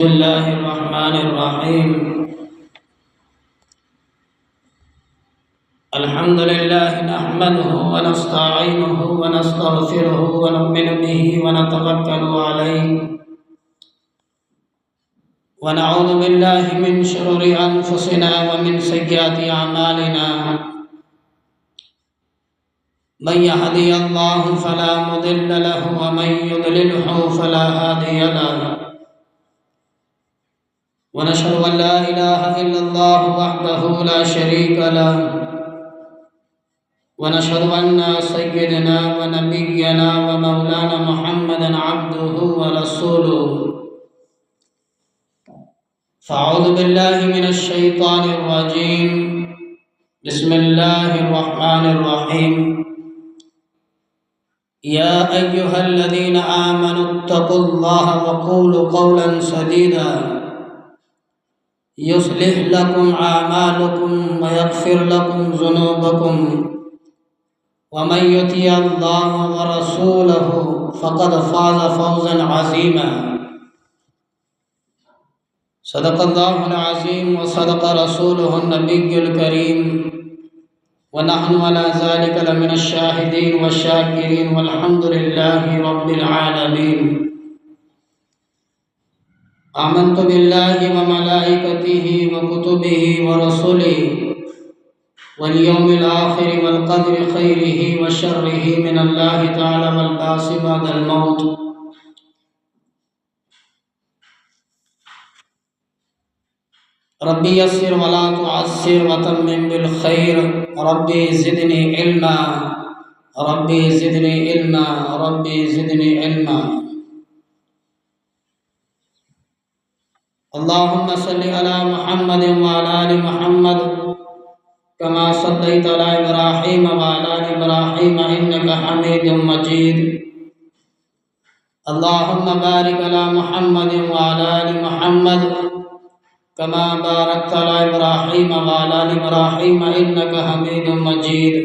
بسم الله الرحمن الرحيم. الحمد لله نحمده ونستعينه ونستغفره ونؤمن به ونتوكل عليه ونعوذ بالله من شرور أنفسنا ومن سيئات أعمالنا. من يهدي الله فلا مضل له ومن يضلله فلا هادي له. ونشهد أن لا إله إلا الله وحده لا شريك له. ونشهد أن سيدنا ونبينا ومولانا محمدا عبده ورسوله. فأعوذ بالله من الشيطان الرجيم. بسم الله الرحمن الرحيم. يا أيها الذين آمنوا اتقوا الله وقولوا قولا سديدا يصلح لكم أعمالكم ويغفر لكم ذنوبكم ومن يطع الله ورسوله فقد فاز فوزا عظيما. صدق الله العظيم وصدق رسوله النبي الكريم ونحن على ذلك لمن الشاهدين والشاكرين والحمد لله رب العالمين. آمنت بالله وملائكته وكتبه ورسله واليوم الآخر والقدر خيره وشره من الله تعالى والبعث بعد الموت. ربي يسر ولا تعسر وتمم بالخير. ربي زدني علما ربي زدني علما ربي زدني علما. اللهم صل على محمد وعلى آل محمد كما صليت على إبراهيم وعلى آل إبراهيم إنك حميد مجيد. اللهم بارك على محمد وعلى آل محمد كما باركت على إبراهيم وعلى آل إبراهيم إنك حميد مجيد.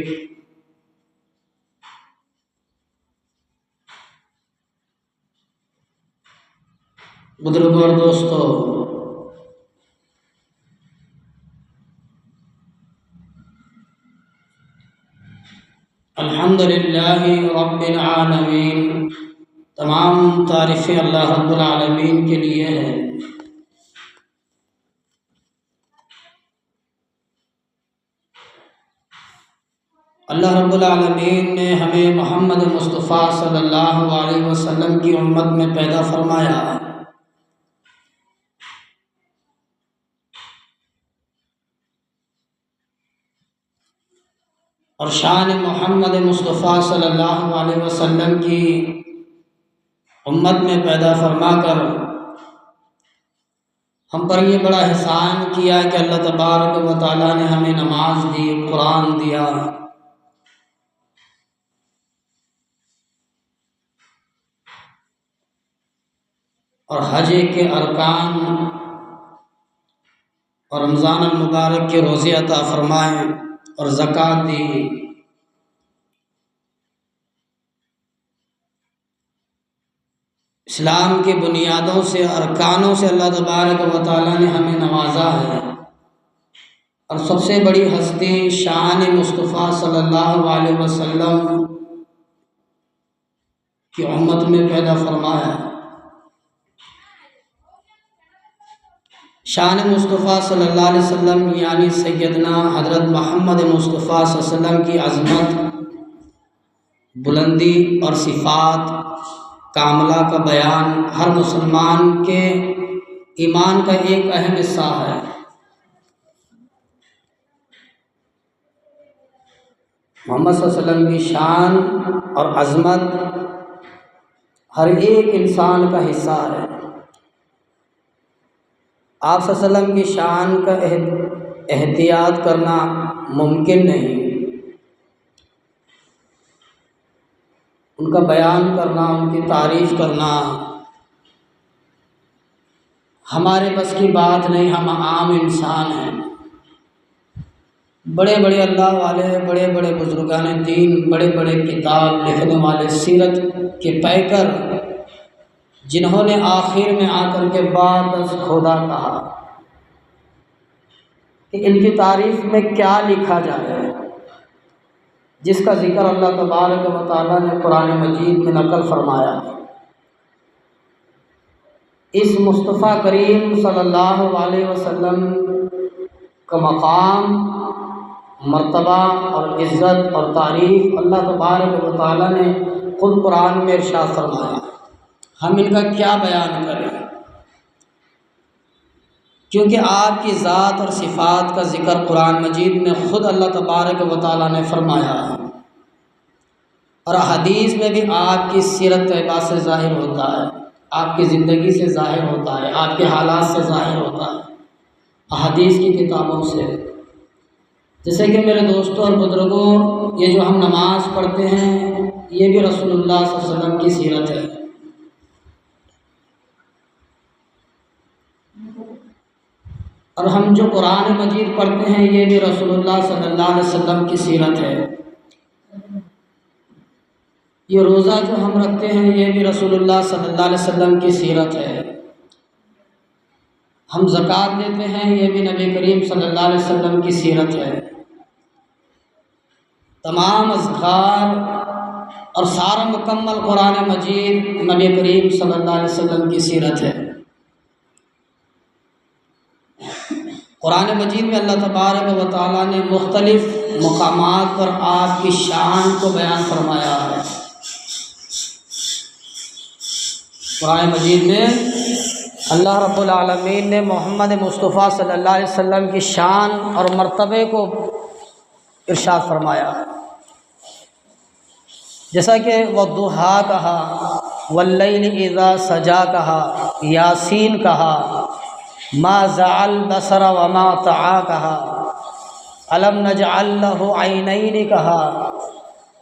بزرگوں اور دوستو، الحمدللہ رب العالمین، تمام تعریفیں اللہ رب العالمین کے لیے ہے. اللہ رب العالمین نے ہمیں محمد مصطفیٰ صلی اللہ علیہ وسلم کی امت میں پیدا فرمایا. اور شان محمد مصطفیٰ صلی اللہ علیہ وسلم کی امت میں پیدا فرما کر ہم پر یہ بڑا احسان کیا کہ اللہ تبارک و تعالیٰ نے ہمیں نماز دی، قرآن دیا، اور حج کے ارکان اور رمضان المبارک کے روزے عطا فرمائے اور زکوٰۃ دی. اسلام کی بنیادوں سے، ارکانوں سے اللہ تبارک و تعالیٰ نے ہمیں نوازا ہے. اور سب سے بڑی ہستی شان مصطفیٰ صلی اللہ علیہ وسلم کی امت میں پیدا فرمایا. شان مصطفیٰ صلی اللہ علیہ وسلم یعنی سیدنا حضرت محمد مصطفیٰ صلی اللہ علیہ وسلم کی عظمت، بلندی اور صفات کاملہ کا بیان ہر مسلمان کے ایمان کا ایک اہم حصہ ہے. محمد صلی اللہ علیہ وسلم کی شان اور عظمت ہر ایک انسان کا حصہ ہے. آپ صلی اللہ علیہ وسلم کی شان کا احتیاط کرنا ممکن نہیں. ان کا بیان کرنا، ان کی تعریف کرنا ہمارے بس کی بات نہیں. ہم عام انسان ہیں. بڑے بڑے اللہ والے، بڑے بڑے بزرگان دین، بڑے بڑے کتاب لکھنے والے، سیرت کے پیکر جنہوں نے آخر میں آ کر کے بعد از خدا کہا کہ ان کی تعریف میں کیا لکھا جائے، جس کا ذکر اللہ تبارک و تعالیٰ نے قرآن مجید میں نقل فرمایا۔ اس مصطفیٰ کریم صلی اللہ علیہ وسلم کا مقام، مرتبہ اور عزت اور تعریف اللہ تبارک و تعالیٰ نے خود قرآن میں ارشاد فرمایا۔ ہم ان کا کیا بیان کریں، کیونکہ آپ کی ذات اور صفات کا ذکر قرآن مجید میں خود اللہ تبارک و تعالیٰ نے فرمایا ہے، اور حدیث میں بھی آپ کی سیرت طیبہ سے ظاہر ہوتا ہے، آپ کی زندگی سے ظاہر ہوتا ہے، آپ کے حالات سے ظاہر ہوتا ہے، احادیث کی کتابوں سے۔ جیسے کہ میرے دوستوں اور بزرگوں، یہ جو ہم نماز پڑھتے ہیں یہ بھی رسول اللہ صلی اللہ علیہ وسلم کی سیرت ہے، اور ہم جو قرآن مجید پڑھتے ہیں یہ بھی رسول اللہ صلی اللہ علیہ وسلم کی سیرت ہے۔ یہ روزہ جو ہم رکھتے ہیں یہ بھی رسول اللہ صلی اللہ علیہ وسلم کی سیرت ہے۔ ہم زکوٰۃ دیتے ہیں یہ بھی نبی کریم صلی اللہ علیہ وسلم کی سیرت ہے۔ تمام اذکار اور سارا مکمل قرآن مجید نبی کریم صلی اللہ علیہ وسلم کی سیرت ہے۔ قرآن مجید میں اللہ تبارک و تعالیٰ نے مختلف مقامات پر آپ کی شان کو بیان فرمایا ہے۔ قرآن مجید میں اللہ رب العالمین نے محمد مصطفیٰ صلی اللہ علیہ وسلم کی شان اور مرتبے کو ارشاد فرمایا، جیسا کہ والضحیٰ کہا، واللیل اذا سجا کہا، یاسین کہا، ما زغ البصر وما طغى کہا، الم نجعل له عینین کہا،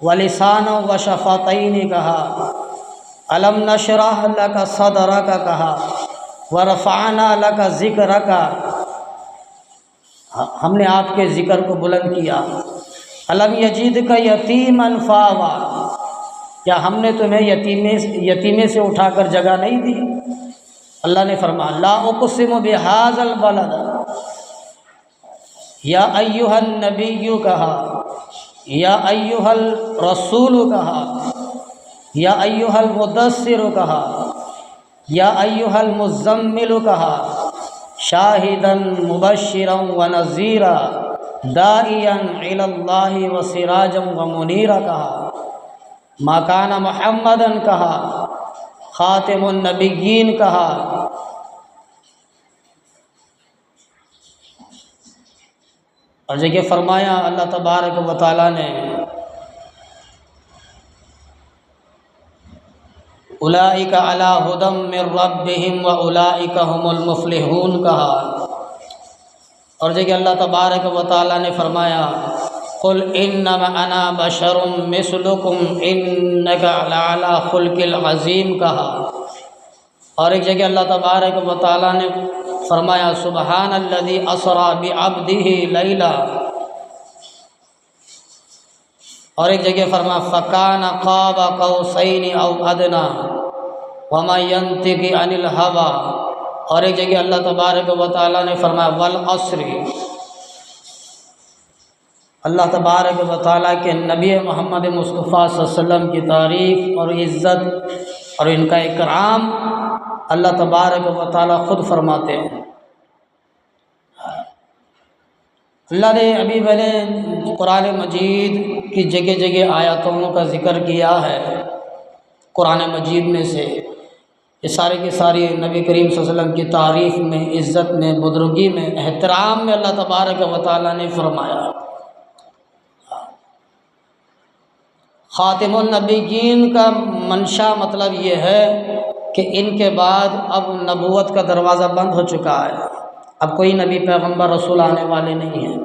ولسانا وشفتین کہا، الم نشرح لک صدرک کہا، ورفعنا لک ذکرک، ہم نے آپ کے ذکر کو بلند کیا۔ الم یجدک یتیما فآوی، کیا ہم نے تمہیں یتیمے سے اٹھا کر جگہ نہیں دی؟ اللہ نے فرمایا لا اقسم بہذا البلد، یا ایھا النبی کہا، یا ایھا الرسول کہا، یا ایھا المدثر کہا، یا ایھا المزمل کہا، شاہدا مبشرا ونذیرا داعیا الی اللہ وسراجا ومنیرا کہا، ما کان محمدا کہا، خاتم النبیین کہا، اور جگہ فرمایا اللہ تبارک و تعالیٰ نے اولئک علی ھدی من ربہم واولئک ھم المفلحون کہا، اور جگہ اللہ تبارک و تعالیٰ نے فرمایا قل انما انا بشر مثلکم انک لعلی خلق عظیم کہا، اور ایک جگہ اللہ تبارک و تعالیٰ نے فرمایا سبحان الذی اسری بعبدہ لیلا، اور ایک جگہ فرمایا فکان قاب قوسین او ادنی وما ینطق عن الہوی، اور ایک جگہ اللہ تبارک و تعالیٰ نے فرمایا والعصر۔ اللہ تبارک و تعالیٰ کے نبی محمد مصطفیٰ صلی اللہ علیہ وسلم کی تعریف اور عزت اور ان کا اکرام اللہ تبارک و تعالیٰ خود فرماتے ہیں۔ اللہ نے ابھی میں نے قرآن مجید کی جگہ جگہ آیاتوں کا ذکر کیا ہے، قرآن مجید میں سے یہ سارے کی ساری نبی کریم صلی اللہ علیہ وسلم کی تعریف میں، عزت میں، بزرگی میں، احترام میں اللہ تبارک و تعالیٰ نے فرمایا۔ خاتم النبیین کا منشا مطلب یہ ہے کہ ان کے بعد اب نبوت کا دروازہ بند ہو چکا ہے، اب کوئی نبی پیغمبر رسول آنے والے نہیں ہیں۔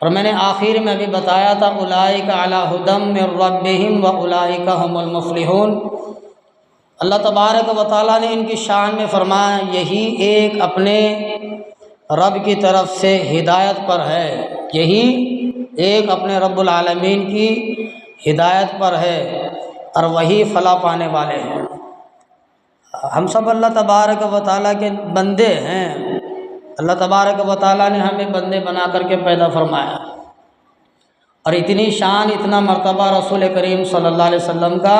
اور میں نے آخر میں ابھی بتایا تھا اولئک علی ھدی من ربہم واولئک ھم المفلحون، اللہ تبارک و تعالیٰ نے ان کی شان میں فرمایا یہی ایک اپنے رب کی طرف سے ہدایت پر ہے، یہی ایک اپنے رب العالمین کی ہدایت پر ہے اور وہی فلاح پانے والے ہیں۔ ہم سب اللہ تبارک و تعالیٰ کے بندے ہیں۔ اللہ تبارک و تعالیٰ نے ہمیں بندے بنا کر کے پیدا فرمایا، اور اتنی شان اتنا مرتبہ رسول کریم صلی اللہ علیہ وسلم کا،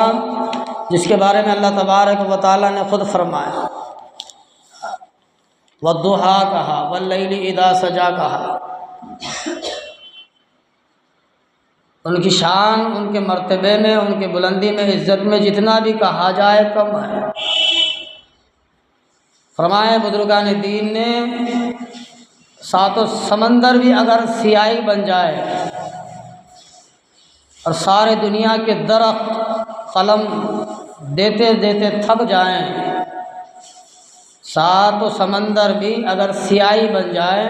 جس کے بارے میں اللہ تبارک و تعالیٰ نے خود فرمایا، والضحیٰ کہا، واللیل اذا سجا کہا۔ ان کی شان، ان کے مرتبے میں، ان کی بلندی میں، عزت میں جتنا بھی کہا جائے کم ہے۔ فرمایا بزرگان دین نے، ساتوں سمندر بھی اگر سیاہی بن جائے اور سارے دنیا کے درخت قلم دیتے دیتے تھک جائیں، ساتوں سمندر بھی اگر سیاہی بن جائے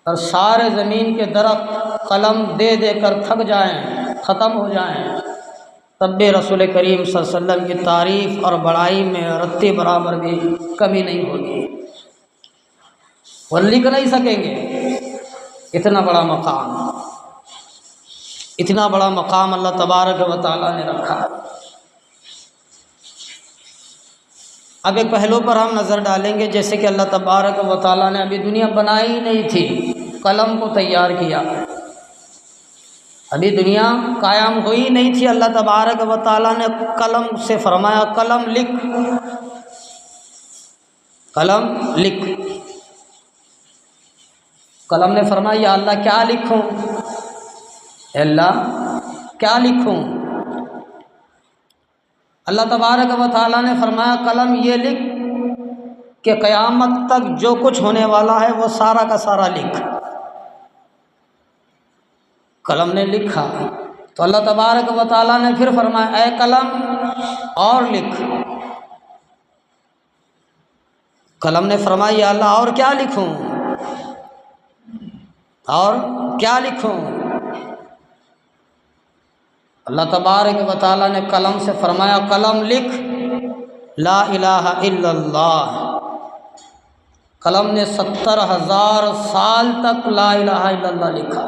اور سارے زمین کے درخت قلم دے دے کر تھک جائیں، ختم ہو جائیں، تب بھی رسول کریم صلی اللہ علیہ وسلم کی تعریف اور بڑائی میں رتی برابر بھی کمی نہیں ہوگی۔ وہ لکھ نہیں سکیں گے اتنا بڑا مقام، اتنا بڑا مقام اللہ تبارک و تعالیٰ نے رکھا ہے۔ اب ایک پہلو پر ہم نظر ڈالیں گے، جیسے کہ اللہ تبارک و تعالیٰ نے ابھی دنیا بنائی نہیں تھی، قلم کو تیار کیا، ابھی دنیا قائم ہوئی نہیں تھی، اللہ تبارک و تعالیٰ نے قلم سے فرمایا قلم لکھ، قلم لکھ۔ قلم نے فرمایا یا اللہ کیا لکھوں، اے اللہ کیا لکھوں؟ اللہ تبارک و تعالیٰ نے فرمایا قلم یہ لکھ کہ قیامت تک جو کچھ ہونے والا ہے وہ سارا کا سارا لکھ۔ قلم نے لکھا تو اللہ تبارک و تعالیٰ نے پھر فرمایا اے قلم اور لکھ۔ قلم نے فرمایا یا اللہ اور کیا لکھوں، اور کیا لکھوں؟ اللہ تبارک و تعالیٰ نے قلم سے فرمایا قلم لکھ لا الہ الا اللہ۔ قلم نے 70,000 سال تک لا الہ الا اللہ لکھا،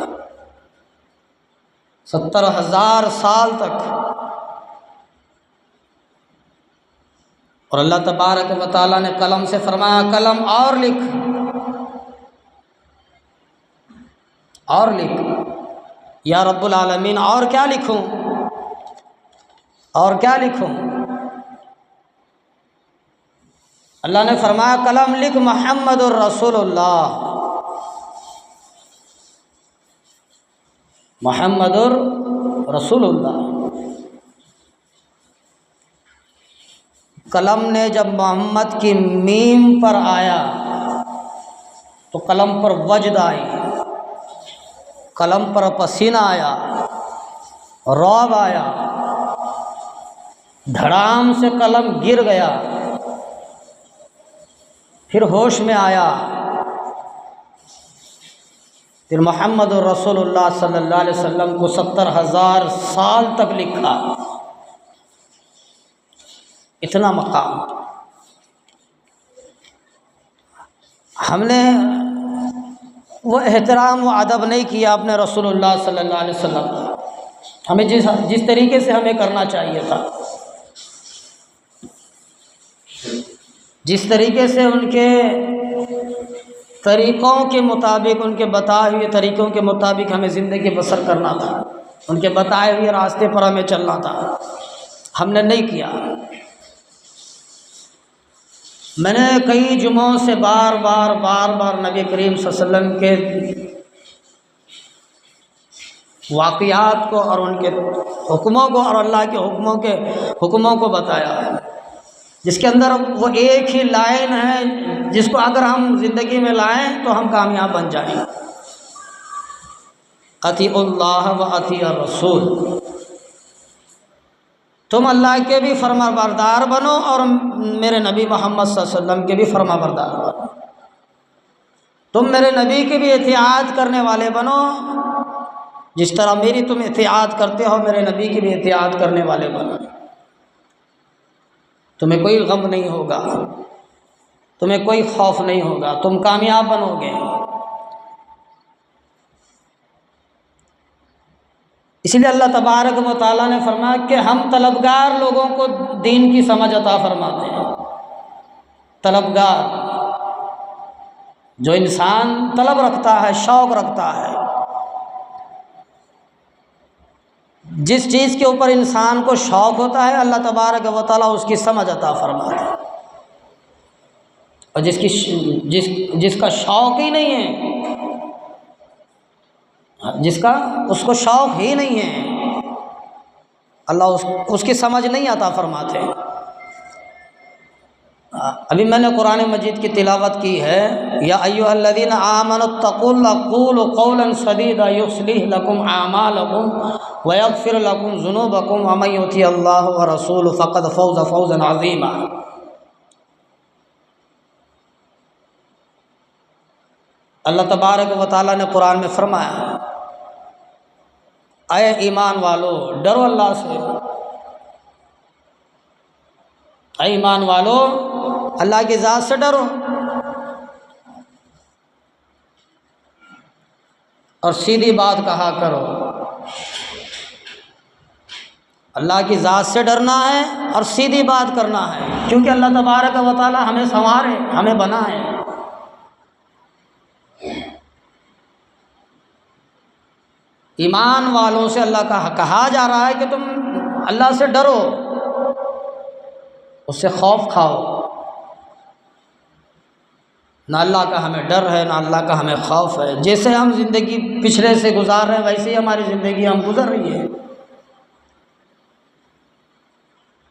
70,000 سال تک۔ اور اللہ تبارک و تعالیٰ نے قلم سے فرمایا قلم اور لکھ، اور لکھ۔ یا رب العالمین اور کیا لکھوں، اور کیا لکھوں؟ اللہ نے فرمایا قلم لکھ محمد الرسول اللہ، محمد الرسول اللہ۔ قلم نے جب محمد کی میم پر آیا تو قلم پر وجد آئی، قلم پر پسینہ آیا، رعب آیا، دھڑام سے قلم گر گیا، پھر ہوش میں آیا، پھر محمد الرسول اللہ صلی اللہ علیہ وسلم کو 70,000 سال تک لکھا۔ اتنا مقام ہم نے وہ احترام و ادب نہیں کیا اپنے رسول اللہ صلی اللہ علیہ وسلم، ہمیں جس طریقے سے ہمیں کرنا چاہیے تھا، جس طریقے سے ان کے طریقوں کے مطابق، ان کے بتائے ہوئے طریقوں کے مطابق ہمیں زندگی بسر کرنا تھا، ان کے بتائے ہوئے راستے پر ہمیں چلنا تھا، ہم نے نہیں کیا۔ میں نے کئی جمعوں سے بار بار نبی کریم صلی اللہ علیہ وسلم کے واقعات کو اور ان کے حکموں کو اور اللہ کے حکموں کو بتایا، جس کے اندر وہ ایک ہی لائن ہے جس کو اگر ہم زندگی میں لائیں تو ہم کامیاب بن جائیں، اطیعوا اللہ و اطیعوا الرسول۔ تم اللہ کے بھی فرما بردار بنو اور میرے نبی محمد صلی اللہ علیہ وسلم کے بھی فرما بردار بنو، تم میرے نبی کی بھی اطاعت کرنے والے بنو، جس طرح میری تم اطاعت کرتے ہو میرے نبی کی بھی اطاعت کرنے والے بنو، تمہیں کوئی غم نہیں ہوگا، تمہیں کوئی خوف نہیں ہوگا، تم کامیاب بنو گے۔ اس لیے اللہ تبارک و تعالیٰ نے فرمایا کہ ہم طلبگار لوگوں کو دین کی سمجھ عطا فرماتے ہیں۔ طلبگار، جو انسان طلب رکھتا ہے، شوق رکھتا ہے، جس چیز کے اوپر انسان کو شوق ہوتا ہے اللہ تبارک و تعالیٰ اس کی سمجھ عطا فرماتا ہے، اور جس کا شوق ہی نہیں ہے، اس کو شوق ہی نہیں ہے، اللہ اس کی سمجھ نہیں عطا فرماتے۔ ابھی میں نے قرآن مجید کی تلاوت کی ہے، یا ایھا الذین آمنوا اتقوا اللہ قولوا قولا سدیدا یصلح لکم اعمالکم ویغفر لکم ذنوبکم ومن یطع اللہ ورسولہ فقد فاز فوزا عظیما۔ اللہ تبارک و تعالیٰ نے قرآن میں فرمایا، اے ایمان والو ڈرو اللہ سے، اے ایمان والو اللہ کی ذات سے ڈرو، اور سیدھی بات کہا کرو۔ اللہ کی ذات سے ڈرنا ہے اور سیدھی بات کرنا ہے، کیونکہ اللہ تبارک و تعالی ہمیں سنوارے، ہمیں بنائے۔ ایمان والوں سے اللہ کا کہا جا رہا ہے کہ تم اللہ سے ڈرو، اس سے خوف کھاؤ۔ نہ اللہ کا ہمیں ڈر ہے، نہ اللہ کا ہمیں خوف ہے۔ جیسے ہم زندگی پچھلے سے گزار رہے ہیں ویسے ہی ہماری زندگی ہم گزر رہی ہے،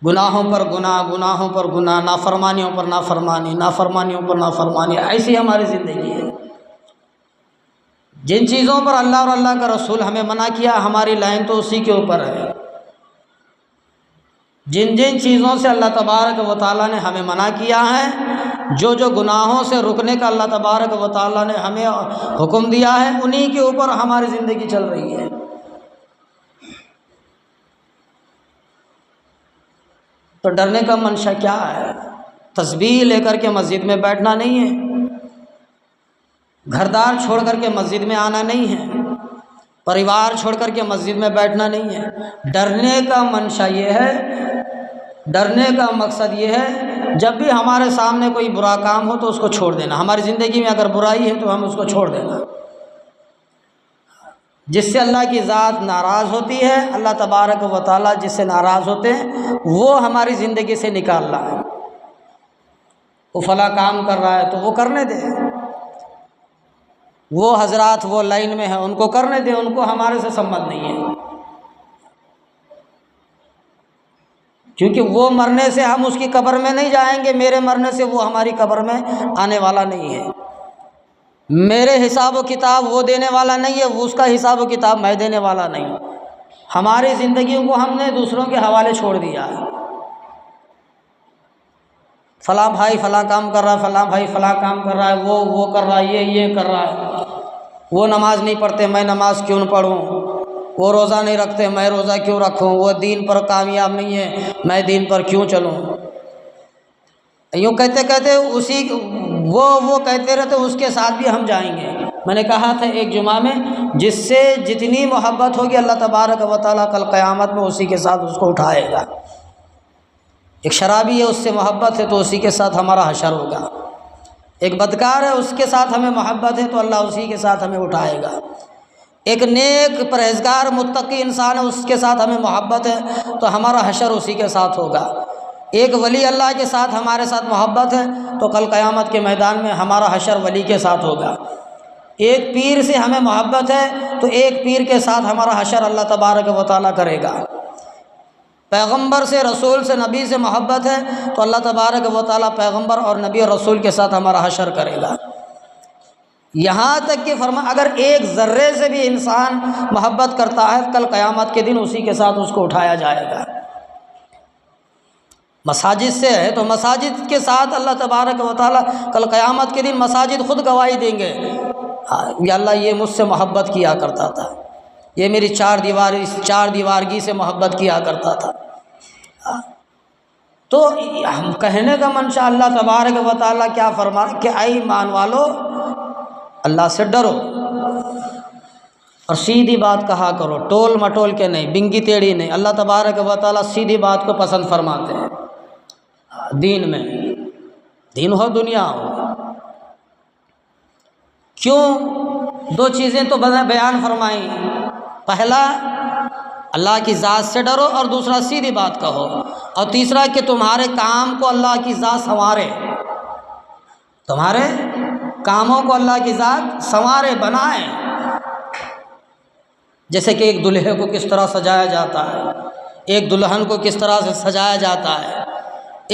گناہوں پر گناہ، گناہوں پر گناہ، نافرمانیوں پر نافرمانی، نافرمانیوں پر نافرمانی، ایسی ہماری زندگی ہے۔ جن چیزوں پر اللہ اور اللہ کا رسول ہمیں منع کیا، ہماری لائن تو اسی کے اوپر ہے۔ جن جن چیزوں سے اللہ تبارک و تعالیٰ نے ہمیں منع کیا ہے، جو گناہوں سے رکنے کا اللہ تبارک و تعالیٰ نے ہمیں حکم دیا ہے، انہی کے اوپر ہماری زندگی چل رہی ہے۔ تو ڈرنے کا منشا کیا ہے؟ تسبیح لے کر کے مسجد میں بیٹھنا نہیں ہے، گھر دار چھوڑ کر کے مسجد میں آنا نہیں ہے، پریوار چھوڑ کر کے مسجد میں بیٹھنا نہیں ہے۔ ڈرنے کا منشا یہ ہے، ڈرنے کا مقصد یہ ہے، جب بھی ہمارے سامنے کوئی برا کام ہو تو اس کو چھوڑ دینا۔ ہماری زندگی میں اگر برائی ہے تو ہم اس کو چھوڑ دینا۔ جس سے اللہ کی ذات ناراض ہوتی ہے، اللہ تبارک و تعالیٰ جس سے ناراض ہوتے ہیں، وہ ہماری زندگی سے نکالنا ہے۔ وہ فلاں کام کر رہا ہے تو وہ کرنے دے، وہ حضرات وہ لائن میں ہیں ان کو کرنے دیں، ان کو ہمارے سے سمبند نہیں ہے، کیونکہ وہ مرنے سے ہم اس کی قبر میں نہیں جائیں گے، میرے مرنے سے وہ ہماری قبر میں آنے والا نہیں ہے، میرے حساب و کتاب وہ دینے والا نہیں ہے، وہ اس کا حساب و کتاب میں دینے والا نہیں۔ ہماری زندگیوں کو ہم نے دوسروں کے حوالے چھوڑ دیا ہے۔ فلاں بھائی فلاں کام کر رہا ہے، فلاں بھائی فلاں کام کر رہا ہے، وہ کر رہا ہے، یہ کر رہا ہے، وہ نماز نہیں پڑھتے میں نماز کیوں نہ پڑھوں، وہ روزہ نہیں رکھتے میں روزہ کیوں رکھوں، وہ دین پر کامیاب نہیں ہے میں دین پر کیوں چلوں۔ یوں کہتے کہتے وہ کہتے رہتے، اس کے ساتھ بھی ہم جائیں گے۔ میں نے کہا تھا ایک جمعہ میں، جس سے جتنی محبت ہوگی اللہ تبارک و تعالیٰ کل قیامت میں اسی کے ساتھ اس کو اٹھائے گا۔ ایک شرابی ہے اس سے محبت ہے تو اسی کے ساتھ ہمارا حشر ہوگا، ایک بدکار ہے اس کے ساتھ ہمیں محبت ہے تو اللہ اسی کے ساتھ ہمیں اٹھائے گا، ایک نیک پرہیزگار متقی انسان ہے اس کے ساتھ ہمیں محبت ہے تو ہمارا حشر اسی کے ساتھ ہوگا، ایک ولی اللہ کے ساتھ ہمارے ساتھ محبت ہے تو کل قیامت کے میدان میں ہمارا حشر ولی کے ساتھ ہوگا، ایک پیر سے ہمیں محبت ہے تو ایک پیر کے ساتھ ہمارا حشر اللہ تبارک و تعالیٰ کرے گا، پیغمبر سے رسول سے نبی سے محبت ہے تو اللہ تبارک و تعالیٰ پیغمبر اور نبی اور رسول کے ساتھ ہمارا حشر کرے گا۔ یہاں تک کہ اگر ایک ذرے سے بھی انسان محبت کرتا ہے کل قیامت کے دن اسی کے ساتھ اس کو اٹھایا جائے گا۔ مساجد سے ہے تو مساجد کے ساتھ اللہ تبارک و تعالیٰ کل قیامت کے دن مساجد خود گواہی دیں گے، یا اللہ یہ مجھ سے محبت کیا کرتا تھا، یہ میری چار دیوارگی سے محبت کیا کرتا تھا۔ تو ہم کہنے کا منشا اللہ تبارک و تعالیٰ کیا فرما کہ اے ایمان والو اللہ سے ڈرو۔ اور سیدھی بات کہا کرو، ٹول مٹول کے نہیں، بنگی ٹیڑھی نہیں۔ اللہ تبارک و تعالیٰ سیدھی بات کو پسند فرماتے ہیں دین میں، دین ہو دنیا ہو۔ کیوں؟ دو چیزیں تو بیان فرمائیں، پہلا اللہ کی ذات سے ڈرو، اور دوسرا سیدھی بات کہو، اور تیسرا کہ تمہارے کام کو اللہ کی ذات سنوارے، تمہارے کاموں کو اللہ کی ذات سنوارے، بنائے۔ جیسے کہ ایک دلہے کو کس طرح سجایا جاتا ہے، ایک دلہن کو کس طرح سے سجایا جاتا ہے،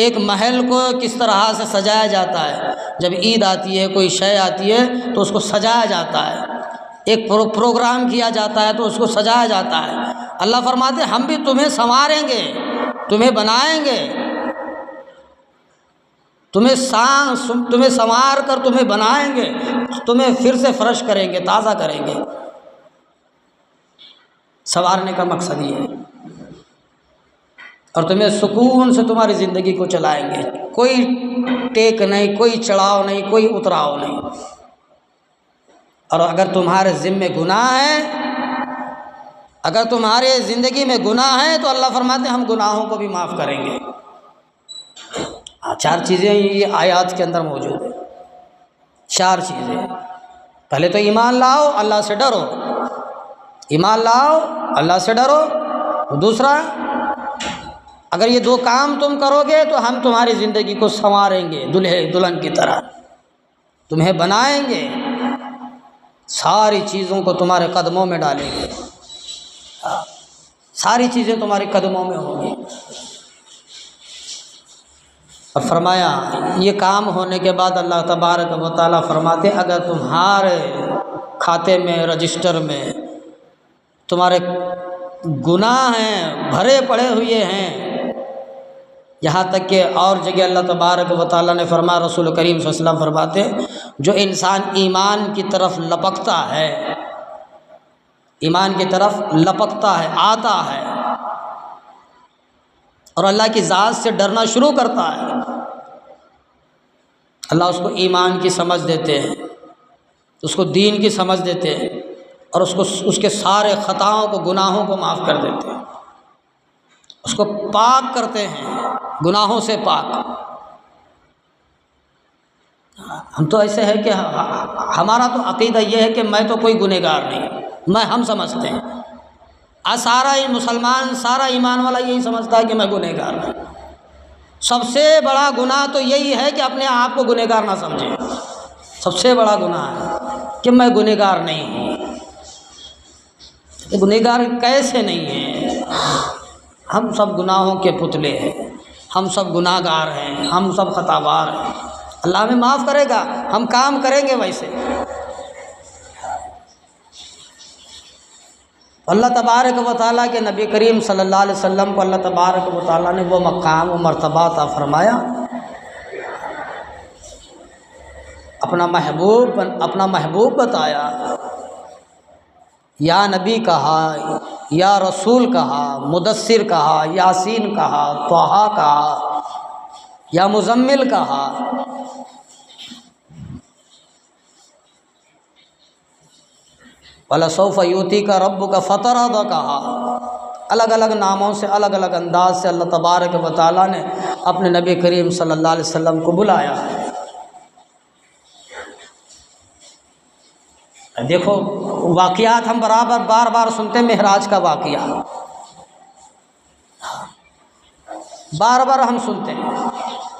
ایک محل کو کس طرح سے سجایا جاتا ہے۔ جب عید آتی ہے، کوئی شے آتی ہے تو اس کو سجایا جاتا ہے، ایک پروگرام کیا جاتا ہے تو اس کو سجایا جاتا ہے۔ اللہ فرماتے ہیں ہم بھی تمہیں سنواریں گے، تمہیں بنائیں گے، تمہیں سنوار کر تمہیں بنائیں گے، تمہیں پھر سے فرش کریں گے، تازہ کریں گے۔ سنوارنے کا مقصد یہ ہے، اور تمہیں سکون سے تمہاری زندگی کو چلائیں گے، کوئی ٹیک نہیں، کوئی چڑھاؤ نہیں، کوئی اتراؤ نہیں۔ اور اگر تمہارے ذمے گناہ ہے، اگر تمہارے زندگی میں گناہ ہے تو اللہ فرماتے ہیں ہم گناہوں کو بھی معاف کریں گے۔ چار چیزیں یہ آیات کے اندر موجود ہیں، چار چیزیں۔ پہلے تو ایمان لاؤ، اللہ سے ڈرو، ایمان لاؤ، اللہ سے ڈرو۔ دوسرا، اگر یہ دو کام تم کرو گے تو ہم تمہاری زندگی کو سنواریں گے، دلہے دلہن کی طرح تمہیں بنائیں گے، ساری چیزوں کو تمہارے قدموں میں ڈالیں گے، ساری چیزیں تمہارے قدموں میں ہوں گی۔ اور فرمایا یہ کام ہونے کے بعد اللہ تبارک و تعالیٰ فرماتے اگر تمہارے کھاتے میں، رجسٹر میں تمہارے گناہ ہیں، بھرے پڑے ہوئے ہیں، یہاں تک کہ اور جگہ اللہ تبارک و تعالیٰ نے فرمایا، رسول کریم صلی اللہ علیہ وسلم فرماتے جو انسان ایمان کی طرف لپکتا ہے، ایمان کی طرف لپکتا ہے، آتا ہے، اور اللہ کی ذات سے ڈرنا شروع کرتا ہے، اللہ اس کو ایمان کی سمجھ دیتے ہیں، اس کو دین کی سمجھ دیتے ہیں، اور اس کے سارے خطاؤں کو، گناہوں کو معاف کر دیتے ہیں، اس کو پاک کرتے ہیں، گناہوں سے پاک۔ ہم تو ایسے ہے کہ ہمارا تو عقیدہ یہ ہے کہ میں تو کوئی گنہگار نہیں، میں ہم سمجھتے ہیں، سارا مسلمان، سارا ایمان والا یہی سمجھتا ہے کہ میں گنہگار ہوں۔ سب سے بڑا گناہ تو یہی ہے کہ اپنے آپ کو گنہگار نہ سمجھے، سب سے بڑا گناہ ہے کہ میں گنہگار نہیں ہوں۔ گنہگار کیسے نہیں ہیں؟ ہم سب گناہوں کے پتلے ہیں، ہم سب گناہ گار ہیں، ہم سب خطا بار ہیں۔ اللہ ہمیں معاف کرے گا، ہم کام کریں گے ویسے۔ اللہ تبارک و تعالیٰ کے نبی کریم صلی اللہ علیہ وسلم کو اللہ تبارک و تعالیٰ نے وہ مقام و مرتبہ عطا فرمایا، اپنا محبوب بتایا، یا نبی کہا، یا رسول کہا، مدثر کہا، یاسین کہا، طٰہٰ کہا، یا مزمل کہا۔ وَلَسَوْفَ يُؤْتِيكَ رَبُّكَ فَتَرْضَىٰ کہا۔ الگ الگ ناموں سے، الگ الگ انداز سے اللہ تبارک و تعالیٰ نے اپنے نبی کریم صلی اللہ علیہ وسلم کو بلایا ہے۔ دیکھو واقعات ہم بار بار سنتے ہیں، معراج کا واقعہ بار بار ہم سنتے ہیں،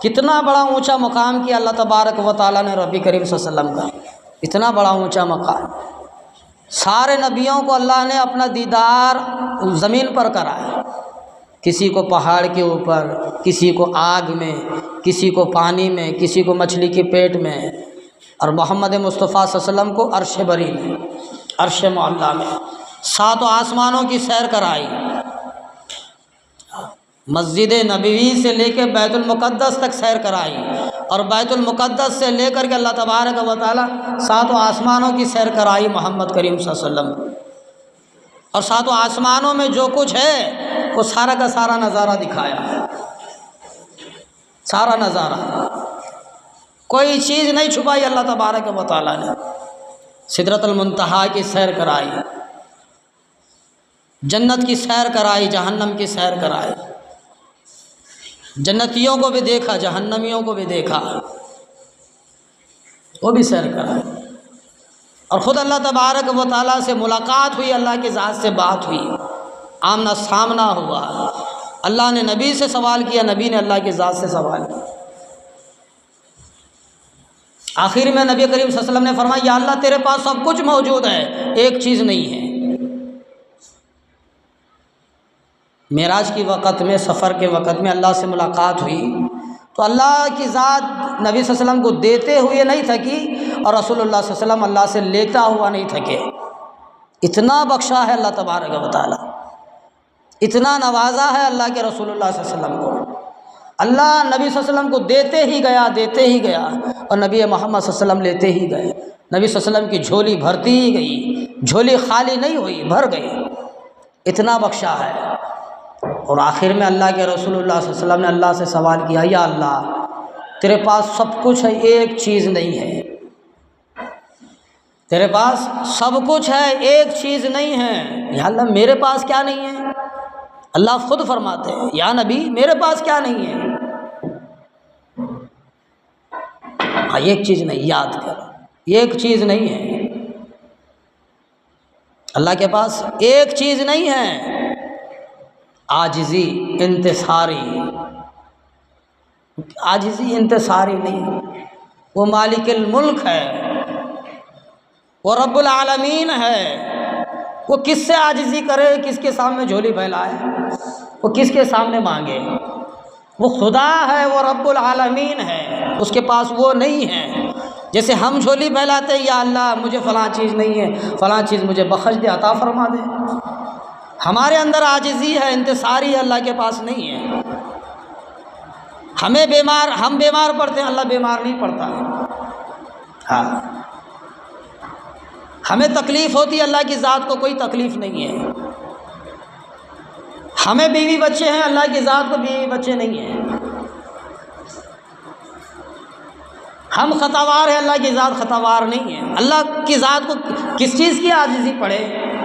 کتنا بڑا اونچا مقام کیا اللہ تبارک و تعالیٰ نے نبی کریم صلی اللہ علیہ وسلم کا، اتنا بڑا اونچا مقام۔ سارے نبیوں کو اللہ نے اپنا دیدار زمین پر کرایا، کسی کو پہاڑ کے اوپر، کسی کو آگ میں، کسی کو پانی میں، کسی کو مچھلی کے پیٹ میں، اور محمد مصطفیٰ صلی اللہ علیہ وسلم کو عرش بری میں، عرش معلیٰ میں، ساتوں آسمانوں کی سیر کرائی، مسجد نبوی سے لے کے بیت المقدس تک سیر کرائی، اور بیت المقدس سے لے کر کے اللہ تبارک و تعالیٰ ساتوں آسمانوں کی سیر کرائی محمد کریم صلی اللہ علیہ وسلم، اور ساتوں آسمانوں میں جو کچھ ہے وہ سارا کا سارا نظارہ دکھایا، سارا نظارہ، کوئی چیز نہیں چھپائی اللہ تبارک و تعالیٰ نے۔ سدرۃ المنتہا کی سیر کرائی، جنت کی سیر کرائی، جہنم کی سیر کرائی، جنتیوں کو بھی دیکھا، جہنمیوں کو بھی دیکھا، وہ بھی سیر کرائی، اور خود اللہ تبارک و تعالیٰ سے ملاقات ہوئی، اللہ کی ذات سے بات ہوئی، آمنا سامنا ہوا، اللہ نے نبی سے سوال کیا، نبی نے اللہ کی ذات سے سوال کیا۔ آخر میں نبی کریم صلی اللہ علیہ وسلم نے فرمایا یا اللہ تیرے پاس سب کچھ موجود ہے، ایک چیز نہیں ہے۔ معراج کے وقت میں، سفر کے وقت میں اللہ سے ملاقات ہوئی تو اللہ کی ذات نبی صلی اللہ علیہ وسلم کو دیتے ہوئے نہیں تھکی، اور رسول اللہ صلی اللہ علیہ وسلم اللہ سے لیتا ہوا نہیں تھکے۔ اتنا بخشا ہے اللہ تبارک و تعالیٰ، اتنا نوازا ہے اللہ کے رسول اللہ صلی اللہ علیہ وسلم کو۔ اللہ نبی صلی اللہ علیہ وسلم کو دیتے ہی گیا، دیتے ہی گیا، اور نبی محمد صلی اللہ علیہ وسلم لیتے ہی گئے۔ نبی صلی اللہ علیہ وسلم کی جھولی بھرتی ہی گئی، جھولی خالی نہیں ہوئی، بھر گئی، اتنا بخشا ہے۔ اور آخر میں اللہ کے رسول اللہ صلی اللہ علیہ وسلم نے اللہ سے سوال کیا یا اللہ تیرے پاس سب کچھ ہے، ایک چیز نہیں ہے، تیرے پاس سب کچھ ہے، ایک چیز نہیں ہے، یا اللہ میرے پاس کیا نہیں ہے؟ اللہ خود فرماتے ہیں یا نبی میرے پاس کیا نہیں ہے؟ ہاں ایک چیز نہیں، یاد کر، ایک چیز نہیں ہے، اللہ کے پاس ایک چیز نہیں ہے، عاجزی انتصاری، عاجزی انتصاری نہیں، وہ مالک الملک ہے، وہ رب العالمین ہے، وہ کس سے عاجزی کرے، کس کے سامنے جھولی پھیلائے، وہ کس کے سامنے مانگے؟ وہ خدا ہے، وہ رب العالمین ہے، اس کے پاس وہ نہیں ہے۔ جیسے ہم جھولی پھیلاتے یا اللہ مجھے فلاں چیز نہیں ہے، فلاں چیز مجھے بخش دے، عطا فرما دے، ہمارے اندر عاجزی ہے، انتصاری ہے، اللہ کے پاس نہیں ہے۔ ہم بیمار پڑتے ہیں، اللہ بیمار نہیں پڑتا ہے۔ ہاں ہمیں تکلیف ہوتی ہے، اللہ کی ذات کو کوئی تکلیف نہیں ہے۔ ہمیں بیوی بچے ہیں، اللہ کی ذات کو بیوی بچے نہیں ہیں۔ ہم خطاوار ہیں، اللہ کی ذات خطاوار نہیں ہے۔ اللہ کی ذات کو کس چیز کی عاجزی پڑے؟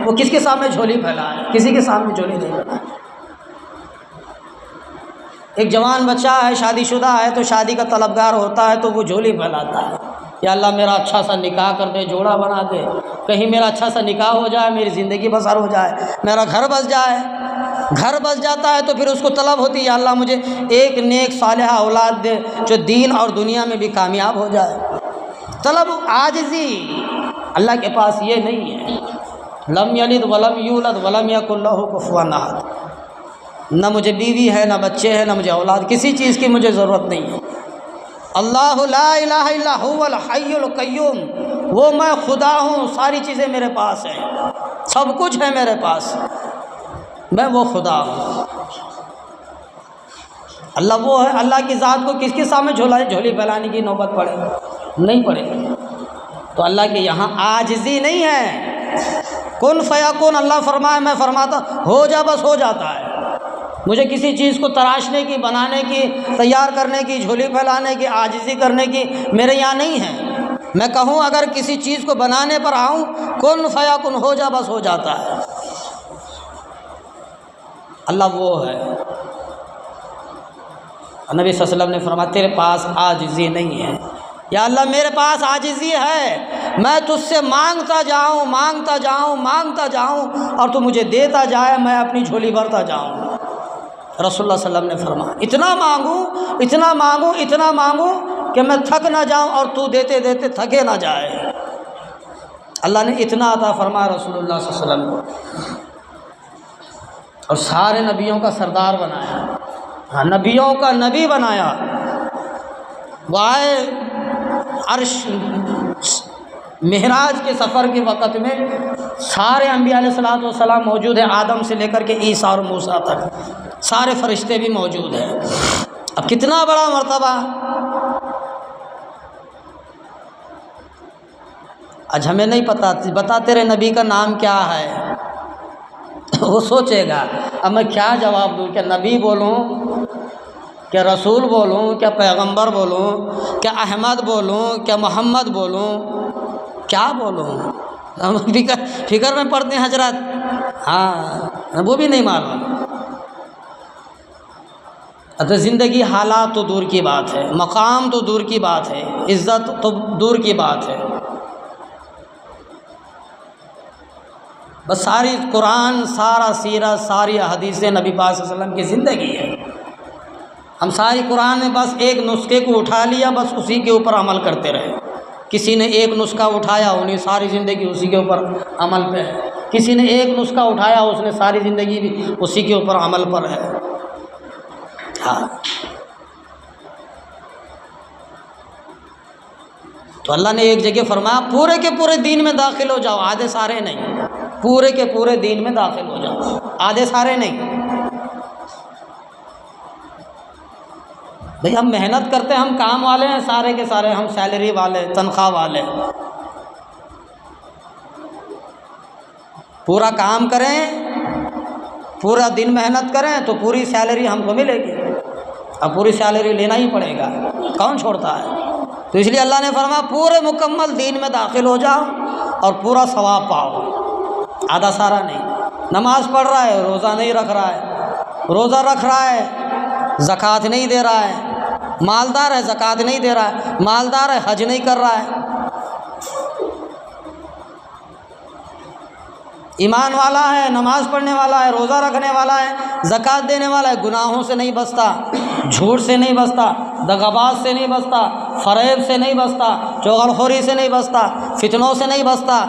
وہ کس کے سامنے جھولی پھیلائے؟ کسی کے سامنے جھولی نہیں پھیلائے۔ ایک جوان بچہ ہے، شادی شدہ ہے، تو شادی کا طلبگار ہوتا ہے تو وہ جھولی پھیلاتا ہے، یا اللہ میرا اچھا سا نکاح کر دے، جوڑا بنا دے، کہیں میرا اچھا سا نکاح ہو جائے، میری زندگی بسر ہو جائے، میرا گھر بس جائے۔ گھر بس جاتا ہے تو پھر اس کو طلب ہوتی ہے یا اللہ مجھے ایک نیک صالحہ اولاد دے جو دین اور دنیا میں بھی کامیاب ہو جائے۔ طلب عاجزی، اللہ کے پاس یہ نہیں ہے۔ لم یلد ولم یولد ولم یکن لہ کفوا احد، نہ مجھے بیوی ہے، نہ بچے ہیں، نہ مجھے اولاد، کسی چیز کی مجھے ضرورت نہیں ہے۔ اللہ لا الہ الا هو الحی القیوم، وہ میں خدا ہوں، ساری چیزیں میرے پاس ہیں، سب کچھ ہے میرے پاس، میں وہ خدا ہوں۔ اللہ وہ ہے، اللہ کی ذات کو کس کے سامنے جھولی پھیلانے کی نوبت پڑے؟ نہیں پڑے۔ تو اللہ کے یہاں عاجزی نہیں ہے، کن فیکون، اللہ فرمائے میں فرماتا ہو جا، بس ہو جاتا ہے۔ مجھے کسی چیز کو تراشنے کی، بنانے کی، تیار کرنے کی، جھولی پھیلانے کی، عاجزی کرنے کی میرے یہاں نہیں ہے۔ میں کہوں اگر کسی چیز کو بنانے پر آؤں، کن فیکون، ہو جا، بس ہو جاتا ہے۔ اللہ وہ ہے۔ نبی صلی اللہ علیہ وسلم نے فرمایا تیرے پاس عاجزی نہیں ہے، یا اللہ میرے پاس عاجزی ہے، میں تجھ سے مانگتا جاؤں، مانگتا جاؤں، مانگتا جاؤں، اور تو مجھے دیتا جائے، میں اپنی جھولی بھرتا جاؤں۔ رسول اللہ صلی اللہ علیہ وسلم نے فرمایا اتنا مانگوں، اتنا مانگوں، اتنا مانگوں کہ میں تھک نہ جاؤں اور تو دیتے دیتے تھکے نہ جائے۔ اللہ نے اتنا عطا فرمایا رسول اللہ صلی اللہ علیہ وسلم کو، اور سارے نبیوں کا سردار بنایا، ہاں نبیوں کا نبی بنایا۔ وہ آئے عرش، معراج کے سفر کے وقت میں سارے انبیاء علیہ الصلوۃ والسلام موجود ہیں، آدم سے لے کر کے عیسیٰ اور موسیٰ تک سارے فرشتے بھی موجود ہیں۔ اب کتنا بڑا مرتبہ! آج ہمیں نہیں پتہ، بتا تیرے نبی کا نام کیا ہے؟ وہ سوچے گا اب میں کیا جواب دوں، کیا نبی بولوں، کیا رسول بولوں، کیا پیغمبر بولوں، کیا احمد بولوں، کیا محمد بولوں، کیا بولوں؟ ہم فکر میں پڑتے ہیں حضرت۔ ہاں وہ بھی نہیں معلوم. تو زندگی حالات تو دور کی بات ہے، مقام تو دور کی بات ہے، عزت تو دور کی بات ہے. بس ساری قرآن، سارا سیرت، ساری احادیث نبی پاک صلی اللہ علیہ وسلم کی زندگی ہے. ہم ساری قرآن میں بس ایک نسخے کو اٹھا لیا، بس اسی کے اوپر عمل کرتے رہے. کسی نے ایک نسخہ اٹھایا، انہیں ساری زندگی اسی کے اوپر عمل پہ ہے. کسی نے ایک نسخہ اٹھایا، اس نے ساری زندگی بھی اسی کے اوپر عمل پر ہے. ہاں، تو اللہ نے ایک جگہ فرمایا پورے کے پورے دین میں داخل ہو جاؤ، آدھے سارے نہیں. پورے کے پورے دین میں داخل ہو جاؤ، آدھے سارے نہیں. بھئی ہم محنت کرتے ہیں، ہم کام والے ہیں سارے کے سارے، ہم سیلری والے، تنخواہ والے. پورا کام کریں، پورا دن محنت کریں تو پوری سیلری ہم کو ملے گی. اب پوری سیلری لینا ہی پڑے گا، کون چھوڑتا ہے؟ تو اس لیے اللہ نے فرمایا پورے مکمل دین میں داخل ہو جاؤ اور پورا ثواب پاؤ، آدھا سارا نہیں. نماز پڑھ رہا ہے، روزہ نہیں رکھ رہا ہے، روزہ رکھ رہا ہے، زکوٰۃ نہیں دے رہا ہے. مالدار ہے، زکوٰۃ نہیں دے رہا ہے. مالدار ہے، حج نہیں کر رہا ہے. ایمان والا ہے، نماز پڑھنے والا ہے، روزہ رکھنے والا ہے، زکوٰۃ دینے والا ہے، گناہوں سے نہیں بچتا، جھوٹ سے نہیں بچتا، دغاباز سے نہیں بچتا، فریب سے نہیں بچتا، چغل خوری سے نہیں بچتا، فتنوں سے نہیں بچتا،